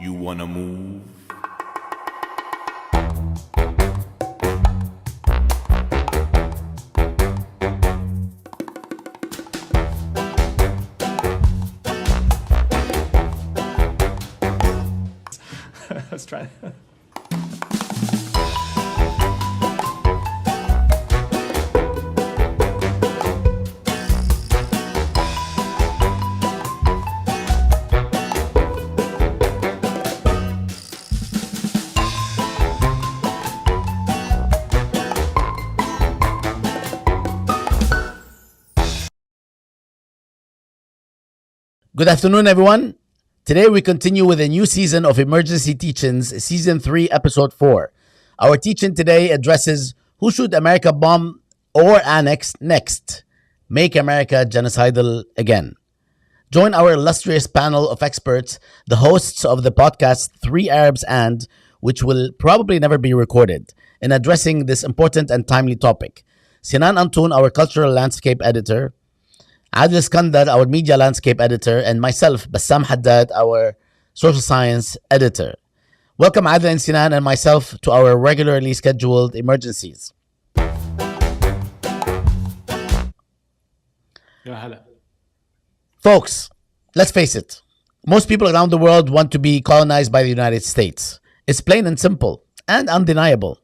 You wanna move? Let's try. Good afternoon, everyone. Today we continue with a new season of Emergency Teachings, Season 3, Episode 4. Our teaching today addresses who should America bomb or annex next? Make America genocidal again. Join our illustrious panel of experts, the hosts of the podcast Three Arabs and, which will probably never be recorded, in addressing this important and timely topic. Sinan Antoun, our cultural landscape editor, Adil Skandar, our media landscape editor, and myself, Bassam Haddad, our social science editor. Welcome Adil and Sinan and myself to our regularly scheduled emergencies. Folks, let's face it. Most people around the world want to be colonized by the United States. It's plain and simple and undeniable.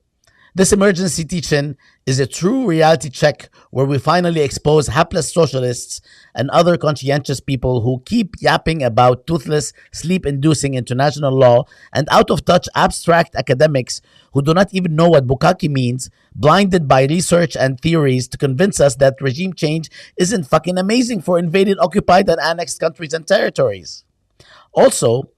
This emergency teaching is a true reality check where we finally expose hapless socialists and other conscientious people who keep yapping about toothless, sleep-inducing international law and out-of-touch abstract academics who do not even know what bukkake means, blinded by research and theories to convince us that regime change isn't fucking amazing for invaded, occupied, and annexed countries and territories. Also,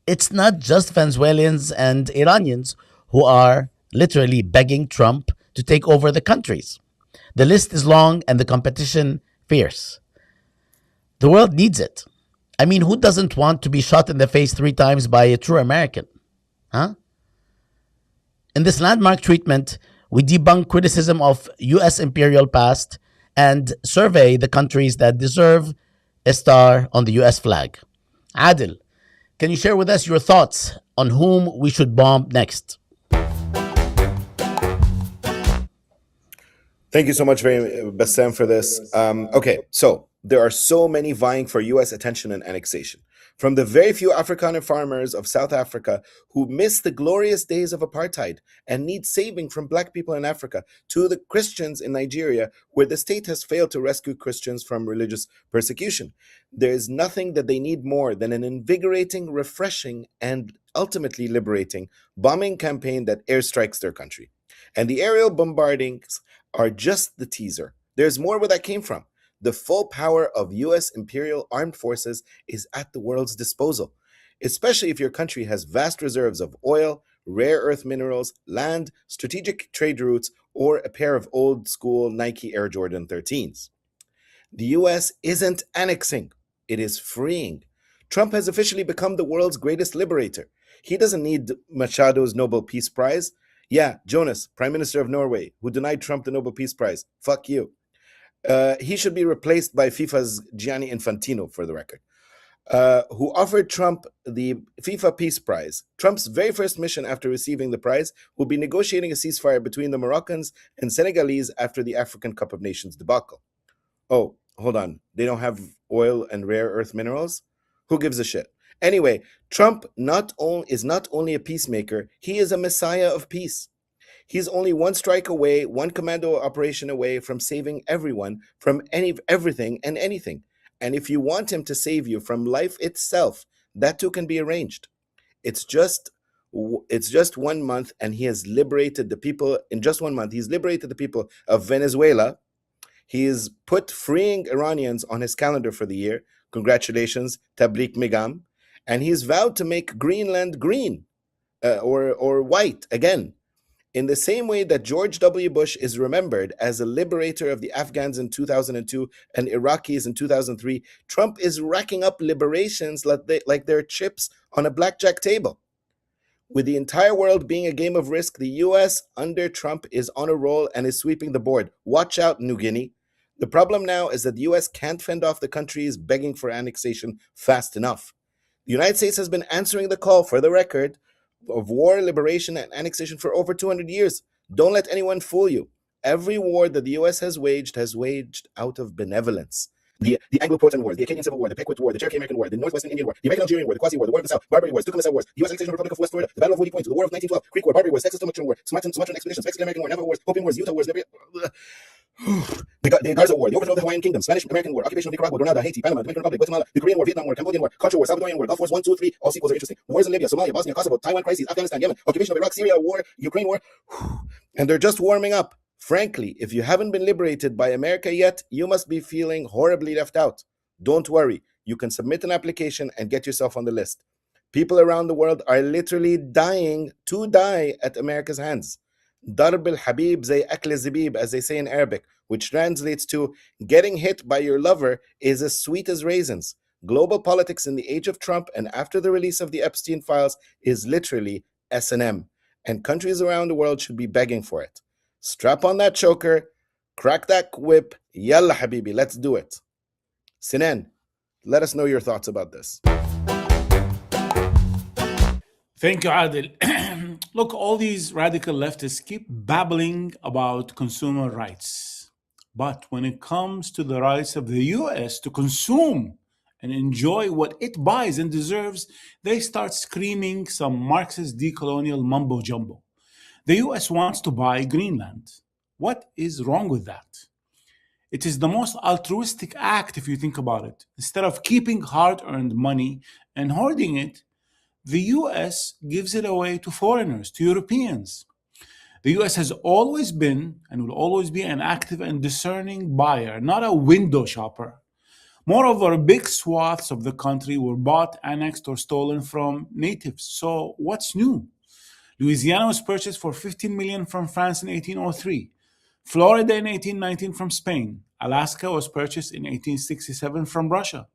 it's not just Venezuelans and Iranians who are literally begging Trump to take over the countries. The list is long and the competition fierce. The world needs it. I mean, who doesn't want to be shot in the face 3 times by a true American? Huh? In this landmark treatment, we debunk criticism of US Imperial past and survey the countries that deserve a star on the US flag. Adil, can you share with us your thoughts on whom we should bomb next? Thank you so much, Bassam, for this. Okay, so there are so many vying for U.S. attention and annexation. From the very few Afrikaner farmers of South Africa who miss the glorious days of apartheid and need saving from Black people in Africa, to the Christians in Nigeria, where the state has failed to rescue Christians from religious persecution. There is nothing that they need more than an invigorating, refreshing, and ultimately liberating bombing campaign that airstrikes their country. And the aerial bombardings are just the teaser. There's more where that came from. The full power of US Imperial Armed Forces is at the world's disposal, especially if your country has vast reserves of oil, rare earth minerals, land, strategic trade routes, or a pair of old school Nike Air Jordan 13s. The US isn't annexing, it is freeing. Trump has officially become the world's greatest liberator. He doesn't need Machado's Nobel Peace Prize. Yeah, Jonas, Prime Minister of Norway, who denied Trump the Nobel Peace Prize. Fuck you. He should be replaced by FIFA's Gianni Infantino, for the record, who offered Trump the FIFA Peace Prize. Trump's very first mission after receiving the prize will be negotiating a ceasefire between the Moroccans and Senegalese after the African Cup of Nations debacle. Oh, hold on. They don't have oil and rare earth minerals? Who gives a shit? Anyway, Trump is not only a peacemaker, he is a messiah of peace. He's only one strike away, one commando operation away from saving everyone from everything and anything. And if you want him to save you from life itself, that too can be arranged. It's just 1 month, and he has liberated the people. In just 1 month, he's liberated the people of Venezuela. He has put freeing Iranians on his calendar for the year. Congratulations, Tabrik Migam. And he's vowed to make Greenland green or white again. In the same way that George W. Bush is remembered as a liberator of the Afghans in 2002 and Iraqis in 2003, Trump is racking up liberations like they're chips on a blackjack table. With the entire world being a game of risk, the US under Trump is on a roll and is sweeping the board. Watch out, New Guinea. The problem now is that the US can't fend off the countries begging for annexation fast enough. The United States has been answering the call, for the record, of war, liberation, and annexation for over 200 years. Don't let anyone fool you. Every war that the US has waged out of benevolence. The Anglo-Puritan Wars, the Acadian Civil War, the Pequot War, the Cherokee American War, the Northwestern Indian War, the American-Algerian War, the Quasi War, the War of the South, Barbary Wars, Tecumseh Wars, the US Annexation Republic of West Florida, the Battle of Woody Point, the War of 1912, Creek War, Barbary Wars, Texas-Sumatran War, Sumatran Expeditions, Mexican-American War, Navajo Wars, Hopi Wars, Utah Wars, the Garza War, the overthrow of the Hawaiian Kingdom, Spanish-American War, occupation of Nicaragua, Grenada, Haiti, Panama, Dominican Republic, Guatemala, the Korean War, Vietnam War, Cambodian War, Culture War, Salvadorian War, Gulf Wars 1, 2, 3, all sequels are interesting. Wars in Libya, Somalia, Bosnia, Kosovo, Taiwan crises, Afghanistan, Yemen, occupation of Iraq, Syria War, Ukraine War, and they're just warming up. Frankly, if you haven't been liberated by America yet, you must be feeling horribly left out. Don't worry, you can submit an application and get yourself on the list. People around the world are literally dying to die at America's hands. Darb al-Habib zay akle zibib, as they say in Arabic, which translates to getting hit by your lover is as sweet as raisins. Global politics in the age of Trump and after the release of the Epstein files is literally S&M, and countries around the world should be begging for it. Strap on that choker, crack that whip, yalla habibi, let's do it. Sinan, let us know your thoughts about this. Thank you, Adil. Look, all these radical leftists keep babbling about consumer rights. But when it comes to the rights of the US to consume and enjoy what it buys and deserves, they start screaming some Marxist decolonial mumbo jumbo. The US wants to buy Greenland. What is wrong with that? It is the most altruistic act if you think about it. Instead of keeping hard earned money and hoarding it, the US gives it away to foreigners, to Europeans. The US has always been and will always be an active and discerning buyer, not a window shopper. Moreover, big swaths of the country were bought, annexed, or stolen from natives. So what's new? Louisiana was purchased for $15 million from France in 1803. Florida in 1819 from Spain. Alaska was purchased in 1867 from Russia.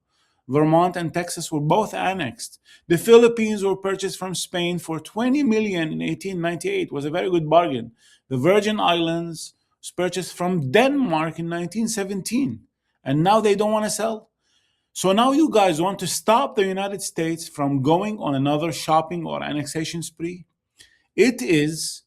Vermont and Texas were both annexed. The Philippines were purchased from Spain for $20 million in 1898. It was a very good bargain. The Virgin Islands was purchased from Denmark in 1917. And now they don't want to sell. So now you guys want to stop the United States from going on another shopping or annexation spree? It is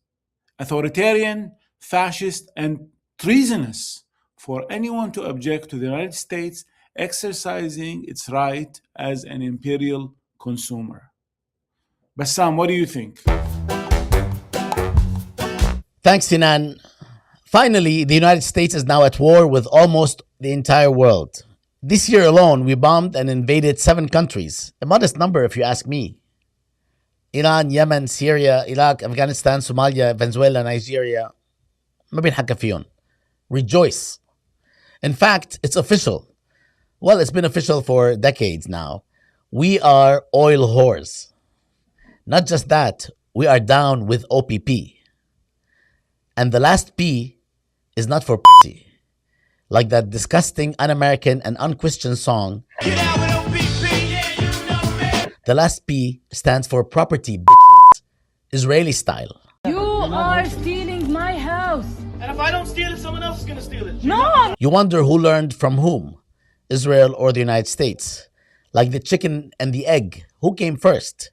authoritarian, fascist, and treasonous for anyone to object to the United States exercising its right as an imperial consumer. Bassam, what do you think? Thanks, Sinan. Finally, the United States is now at war with almost the entire world. This year alone, we bombed and invaded 7 countries, a modest number if you ask me. Iran, Yemen, Syria, Iraq, Afghanistan, Somalia, Venezuela, Nigeria. ما بنحكى فيهم. Rejoice. In fact, it's official. Well, it's been official for decades now. We are oil whores. Not just that, we are down with OPP. And the last P is not for pussy. Like that disgusting, un-American, and unchristian song. The last P stands for property, bitches. Israeli style. You are stealing my house. And if I don't steal it, someone else is going to steal it. No! You wonder who learned from whom, Israel or the United States. Like the chicken and the egg, who came first?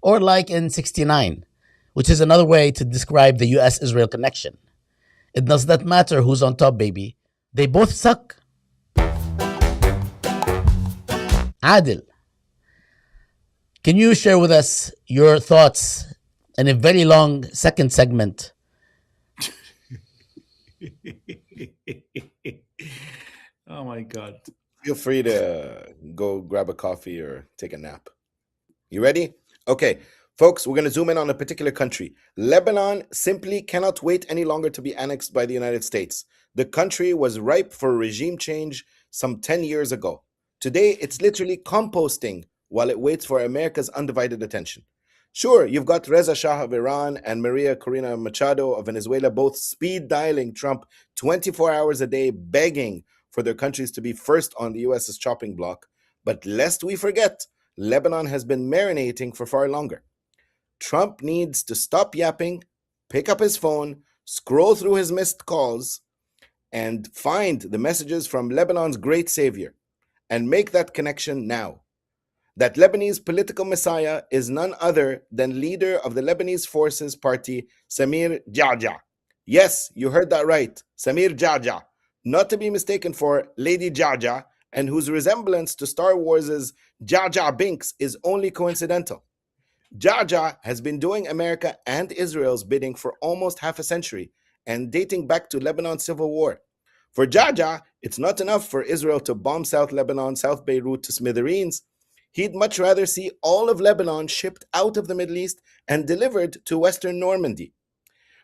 Or like in 69, which is another way to describe the US-Israel connection. It does not matter who's on top, baby. They both suck. Adil, can you share with us your thoughts in a very long second segment? Oh my God. Feel free to go grab a coffee or take a nap. You ready? Okay, folks, we're going to zoom in on a particular country. Lebanon simply cannot wait any longer to be annexed by the United States. The country was ripe for regime change some 10 years ago. Today, it's literally composting while it waits for America's undivided attention. Sure, you've got Reza Shah of Iran and Maria Corina Machado of Venezuela both speed dialing Trump 24 hours a day, begging for their countries to be first on the US's chopping block. But lest we forget, Lebanon has been marinating for far longer. Trump needs to stop yapping, pick up his phone, scroll through his missed calls, and find the messages from Lebanon's great savior, and make that connection now. that Lebanese political messiah is none other than leader of the Lebanese Forces Party, Samir Jaja. Yes, you heard that right, Samir Jaja, not to be mistaken for Lady Jaja, and whose resemblance to Star Wars' Jar Jar Binks is only coincidental. Jaja has been doing America and Israel's bidding for almost half a century and dating back to Lebanon's civil war. For Jaja, it's not enough for Israel to bomb South Lebanon, South Beirut to smithereens. He'd much rather see all of Lebanon shipped out of the Middle East and delivered to Western Normandy.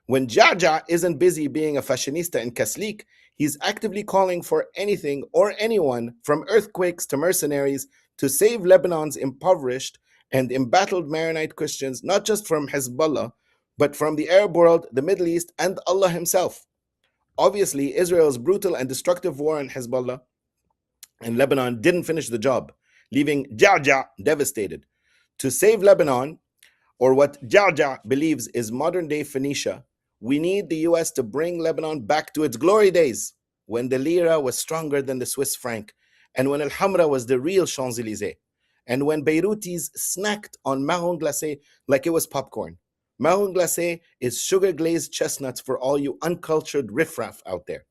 When Jaja isn't busy being a fashionista in Kaslik, he's actively calling for anything or anyone, from earthquakes to mercenaries, to save Lebanon's impoverished and embattled Maronite Christians, not just from Hezbollah, but from the Arab world, the Middle East, and Allah himself. Obviously, Israel's brutal and destructive war on Hezbollah and Lebanon didn't finish the job, leaving Jaja devastated. To save Lebanon, or what Jaja believes is modern-day Phoenicia, we need the US to bring Lebanon back to its glory days, when the lira was stronger than the Swiss franc, and when Al-Hamra was the real Champs-Élysées, and when Beirutis snacked on marron glacé like it was popcorn. Marron glacé is sugar-glazed chestnuts for all you uncultured riffraff out there.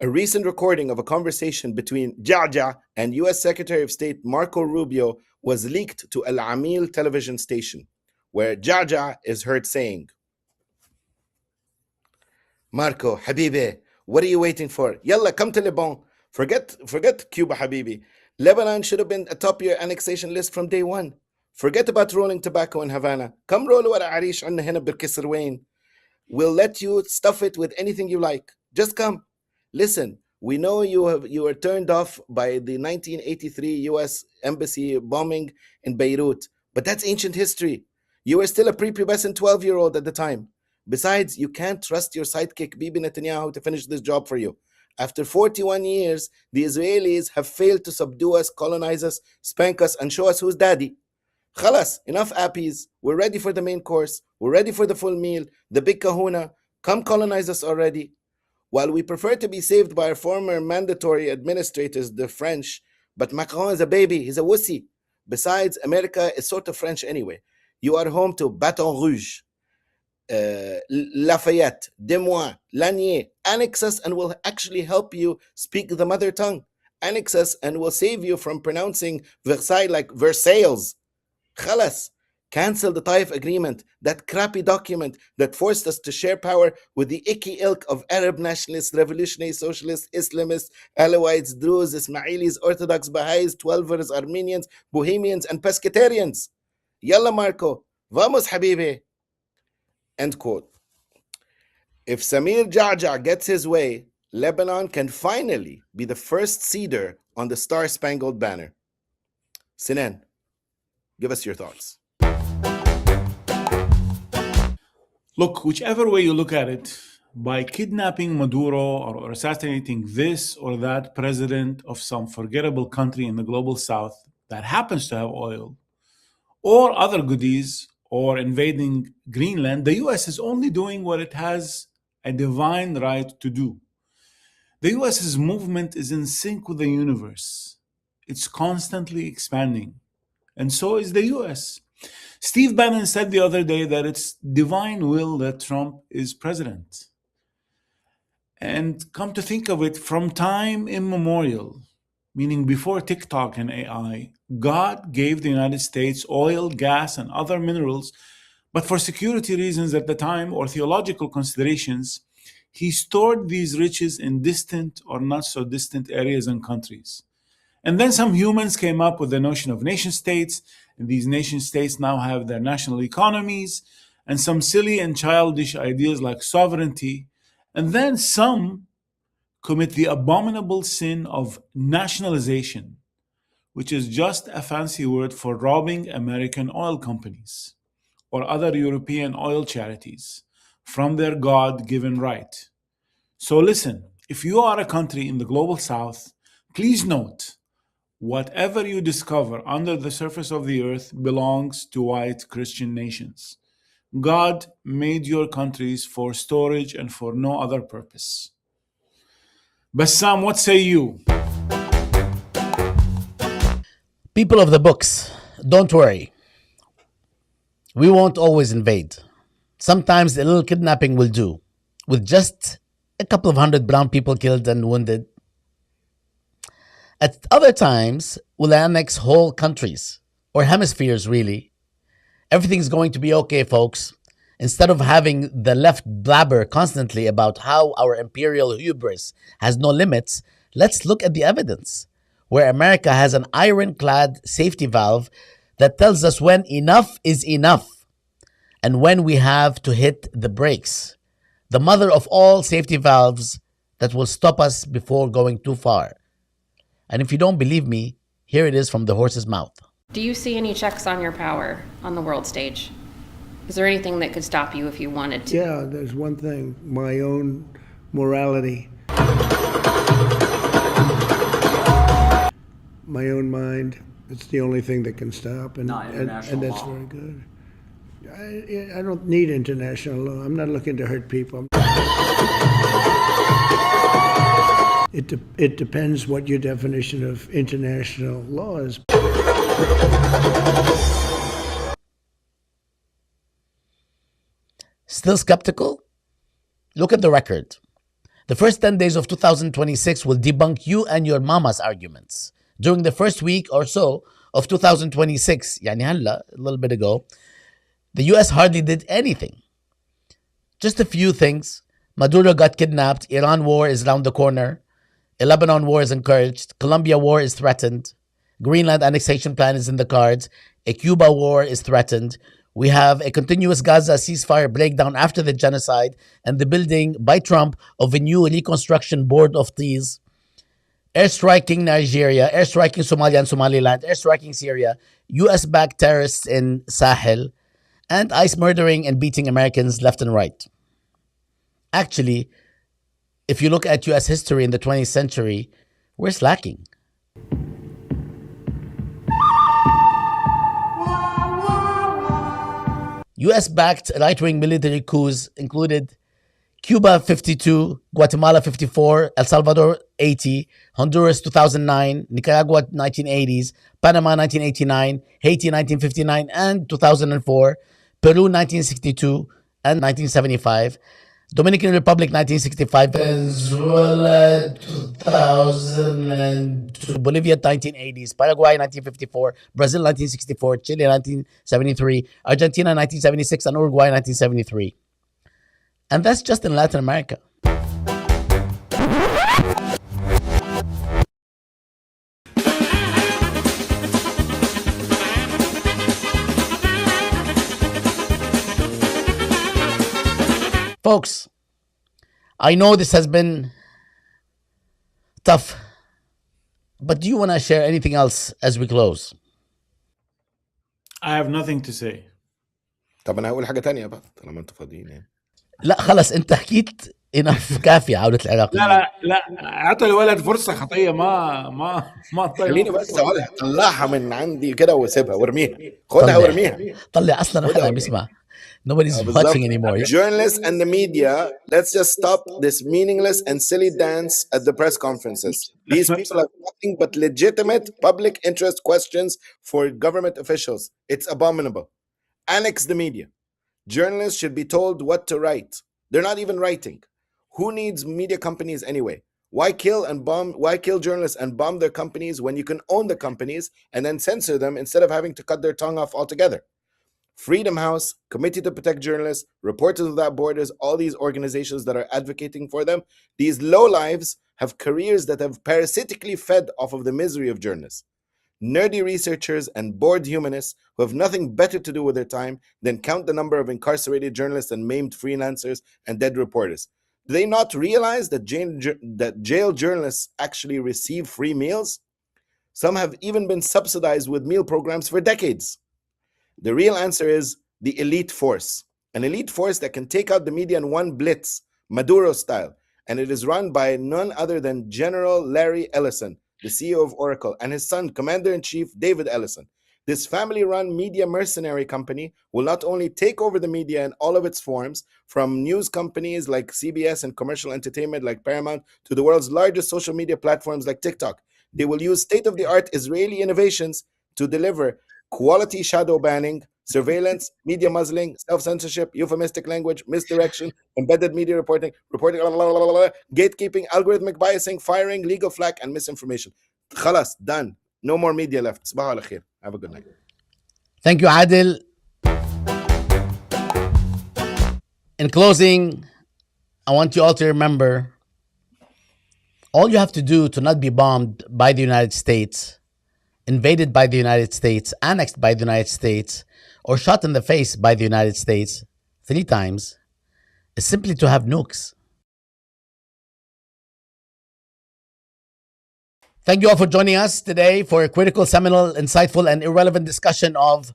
A recent recording of a conversation between Jaja and US Secretary of State Marco Rubio was leaked to Al Amil television station, where Jaja is heard saying, "Marco, Habibi, what are you waiting for? Yalla, come to Lebanon. Forget Cuba, Habibi. Lebanon should have been atop your annexation list from day one. Forget about rolling tobacco in Havana. Come roll wara arish anna hina بالكسر وين. We'll let you stuff it with anything you like. Just come. Listen, we know you were turned off by the 1983 US embassy bombing in Beirut, but that's ancient history. You were still a prepubescent 12-year-old at the time. Besides, you can't trust your sidekick Bibi Netanyahu to finish this job for you. After 41 years, the Israelis have failed to subdue us, colonize us, spank us, and show us who's daddy. Khalas, enough appies. We're ready for the main course. We're ready for the full meal, the big kahuna. Come colonize us already. While we prefer to be saved by our former mandatory administrators, the French, but Macron is a baby, he's a wussy. Besides, America is sort of French anyway. You are home to Baton Rouge, Lafayette, Des Moines, Lanier. Annex us and we'll actually help you speak the mother tongue. Annex us and we'll save you from pronouncing Versailles like Versailles. Khalas. Cancel the Taif Agreement, that crappy document that forced us to share power with the icky ilk of Arab nationalists, revolutionary socialists, Islamists, Alawites, Druze, Ismailis, Orthodox Baha'is, Twelvers, Armenians, Bohemians, and Pescatarians. Yalla Marco, vamos habibi. End quote. If Samir Jaja gets his way, Lebanon can finally be the first cedar on the Star-Spangled Banner. Sinan, give us your thoughts. Look, whichever way you look at it, by kidnapping Maduro or assassinating this or that president of some forgettable country in the global south that happens to have oil, or other goodies, or invading Greenland, the US is only doing what it has a divine right to do. The US's movement is in sync with the universe. It's constantly expanding. And so is the US. Steve Bannon said the other day that it's divine will that Trump is president. And come to think of it, from time immemorial, meaning before TikTok and AI, God gave the United States oil, gas, and other minerals, but for security reasons at the time or theological considerations, he stored these riches in distant or not so distant areas and countries. And then some humans came up with the notion of nation states, and these nation states now have their national economies, and some silly and childish ideas like sovereignty. And then some commit the abominable sin of nationalization, which is just a fancy word for robbing American oil companies or other European oil charities from their God-given right. So listen, if you are a country in the global south, please note, whatever you discover under the surface of the earth belongs to white Christian nations. God made your countries for storage and for no other purpose. Bassam, what say you? People of the books, don't worry. We won't always invade. Sometimes a little kidnapping will do, with just a couple of hundred brown people killed and wounded. At other times, we'll annex whole countries, or hemispheres, really. Everything's going to be okay, folks. Instead of having the left blabber constantly about how our imperial hubris has no limits, let's look at the evidence, where America has an ironclad safety valve that tells us when enough is enough and when we have to hit the brakes. The mother of all safety valves that will stop us before going too far. And if you don't believe me, here it is from the horse's mouth. Do you see any checks on your power on the world stage? Is there anything that could stop you if you wanted to? Yeah, there's one thing, my own morality. My own mind. It's the only thing that can stop, and that's law. very good. I don't need international law. I'm not looking to hurt people. It depends what your definition of international law is. Still skeptical? Look at the record. The first 10 days of 2026 will debunk you and your mama's arguments. During the first week or so of 2026, يعني هلا, a little bit ago, the US hardly did anything. Just a few things. Maduro got kidnapped. Iran war is around the corner. A Lebanon war is encouraged. Colombia war is threatened. Greenland annexation plan is in the cards. A Cuba war is threatened. We have a continuous Gaza ceasefire breakdown after the genocide and the building by Trump of a new reconstruction board of these. Airstriking Nigeria, airstriking Somalia and Somaliland, airstriking Syria, US-backed terrorists in Sahel, and ICE murdering and beating Americans left and right. Actually, if you look at US history in the 20th century, we're slacking. US-backed right-wing military coups included Cuba 52, Guatemala 54, El Salvador 80, Honduras 2009, Nicaragua 1980s, Panama 1989, Haiti 1959 and 2004, Peru 1962 and 1975, Dominican Republic 1965, Venezuela 2002, Bolivia 1980s, Paraguay 1954, Brazil 1964, Chile 1973, Argentina 1976, and Uruguay 1973. And that's just in Latin America. Folks, I know this has been tough, but do you want to share anything else as we close? I have nothing to say. طب انا هقول حاجه تانية بقى طالما انتوا فاضيين يعني. لا خلص انت حكيت enough كافية عودة العراق. لا اعطوا الولد فرصه خطيه ما خليني بس طلعها من عندي كده وسيبها وارميها خدها وارميها طلع اصلا ما حدا بيسمع. Nobody's watching anymore. Journalists and the media, let's just stop this meaningless and silly dance at the press conferences. These people have nothing but legitimate public interest questions for government officials. It's abominable. Annex the media. Journalists should be told what to write. They're not even writing. Who needs media companies anyway? Why kill journalists and bomb their companies when you can own the companies and then censor them instead of having to cut their tongue off altogether? Freedom House, Committee to Protect Journalists, Reporters Without Borders, all these organizations that are advocating for them, these lowlives have careers that have parasitically fed off of the misery of journalists. Nerdy researchers and bored humanists who have nothing better to do with their time than count the number of incarcerated journalists and maimed freelancers and dead reporters. Do they not realize that jail journalists actually receive free meals? Some have even been subsidized with meal programs for decades. The real answer is the elite force, an elite force that can take out the media in one blitz, Maduro style, and it is run by none other than General Larry Ellison, the CEO of Oracle, and his son, Commander-in-Chief David Ellison. This family-run media mercenary company will not only take over the media in all of its forms, from news companies like CBS and commercial entertainment like Paramount to the world's largest social media platforms like TikTok. They will use state-of-the-art Israeli innovations to deliver quality shadow banning, surveillance, media muzzling, self-censorship, euphemistic language, misdirection, embedded media reporting, gatekeeping, algorithmic biasing, firing, legal flak, and misinformation. Khalas, done. No more media left. Sabah al khair. Have a good night. Thank you, Adil. In closing, I want you all to remember all you have to do to not be bombed by the United States, invaded by the United States, annexed by the United States, or shot in the face by the United States 3 times is simply to have nukes. Thank you all for joining us today for a critical, seminal, insightful, and irrelevant discussion of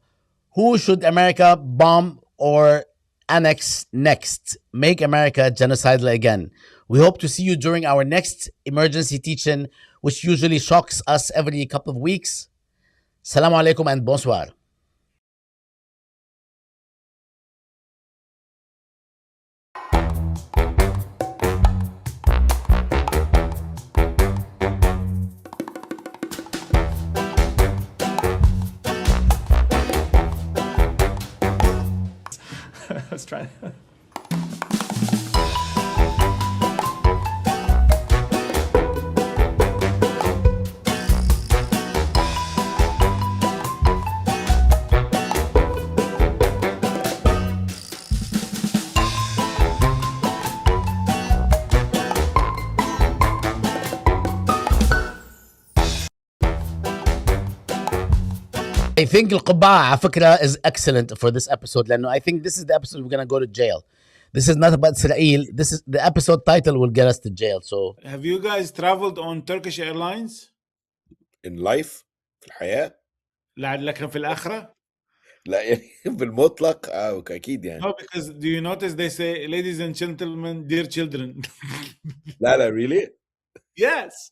who should America bomb or annex next. Make America genocidal again. We hope to see you during our next emergency teach-in, which usually shocks us every couple of weeks. Assalamu alaikum and bonsoir. Let's try. I think القبعة على فكرة is excellent for this episode لأنه I think this is the episode we're gonna go to jail. This is not about Israel. This is the episode title will get us to jail. So Have you guys traveled on Turkish Airlines? In life, في الحياة. لكن في الآخرة? لا يعني بالمطلق اكيد يعني. No, because do you notice they say, ladies and gentlemen, dear children? لا really? Yes.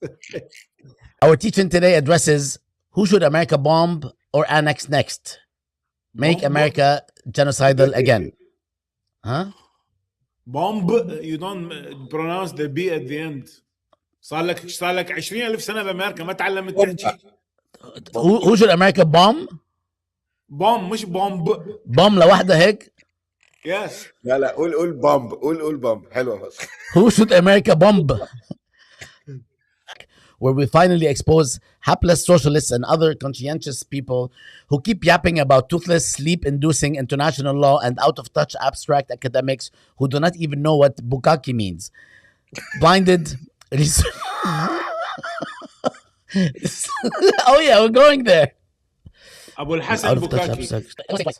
our teaching today addresses who should America bomb or annex next. Make Bomb? America genocidal again. Huh? Bomb, you don't pronounce the B at the end. صار لك 20,000 سنة بأمريكا ما تعلمت تحكي. Who should America bomb? بوم مش بومب. Bomb لوحدة هيك. Yes. لا قول بامب. قول بامب حلوة بس. Who should America bomb? Where we finally expose hapless socialists and other conscientious people who keep yapping about toothless, sleep-inducing international law and out-of-touch abstract academics who do not even know what bukkake means. Blinded research. Oh yeah, we're going there. أبو الحسن Out-of-touch بوكاكي. abstract.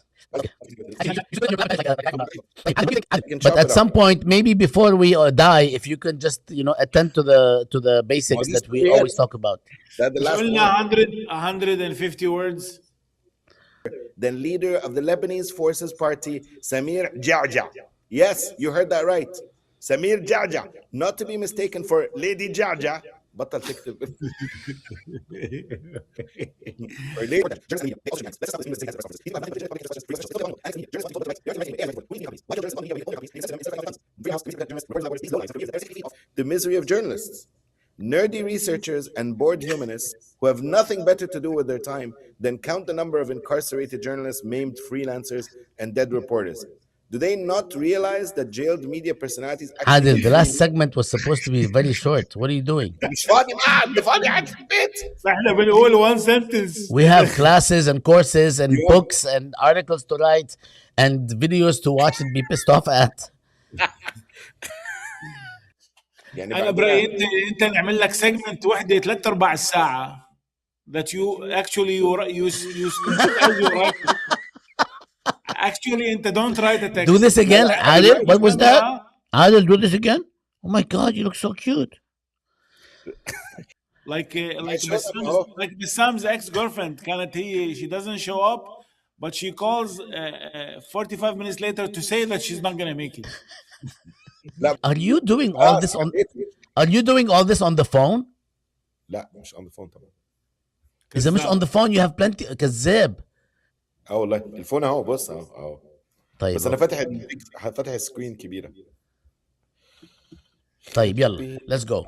But at some point, maybe before we die, if you can just attend to the basics that we always talk about. That's the last قلنا one. 150 words. Then leader of the Lebanese Forces Party, Samir Ja'ja. Yes, you heard that right. Samir Ja'ja, not to be mistaken for Lady Ja'ja. بطل تكتب. The misery of journalists. Nerdy researchers and bored humanists who have nothing better to do with their time than count the number of incarcerated journalists, maimed freelancers, and dead reporters. Do they not realize that jailed media personalities Adil, the last segment was supposed to be very short. What are you doing? مش فاضي قاعد قاعد في البيت. احنا بنقول one sentence. We have classes and courses and books and articles to write and videos to watch and be pissed off at. يعني أنا برأيي أنت نعمل لك segment وحدة 3/4 ساعة that you actually you as you write. Actually, أنت don't write a text. Do this again, Adil. What was that? Adil, do this again. Oh my God, you look so cute. Like Bassam's ex-girlfriend كانت هي she doesn't show up but she calls 45 minutes later to say that she's not gonna make it. Are you doing all this on? Are you doing all this on the phone? لا مش on the phone طبعا. إذا مش on the phone you have plenty كذاب. والله الفون اهو بص اهو. طيب بس انا فاتح سكرين كبيره. طيب يلا let's go.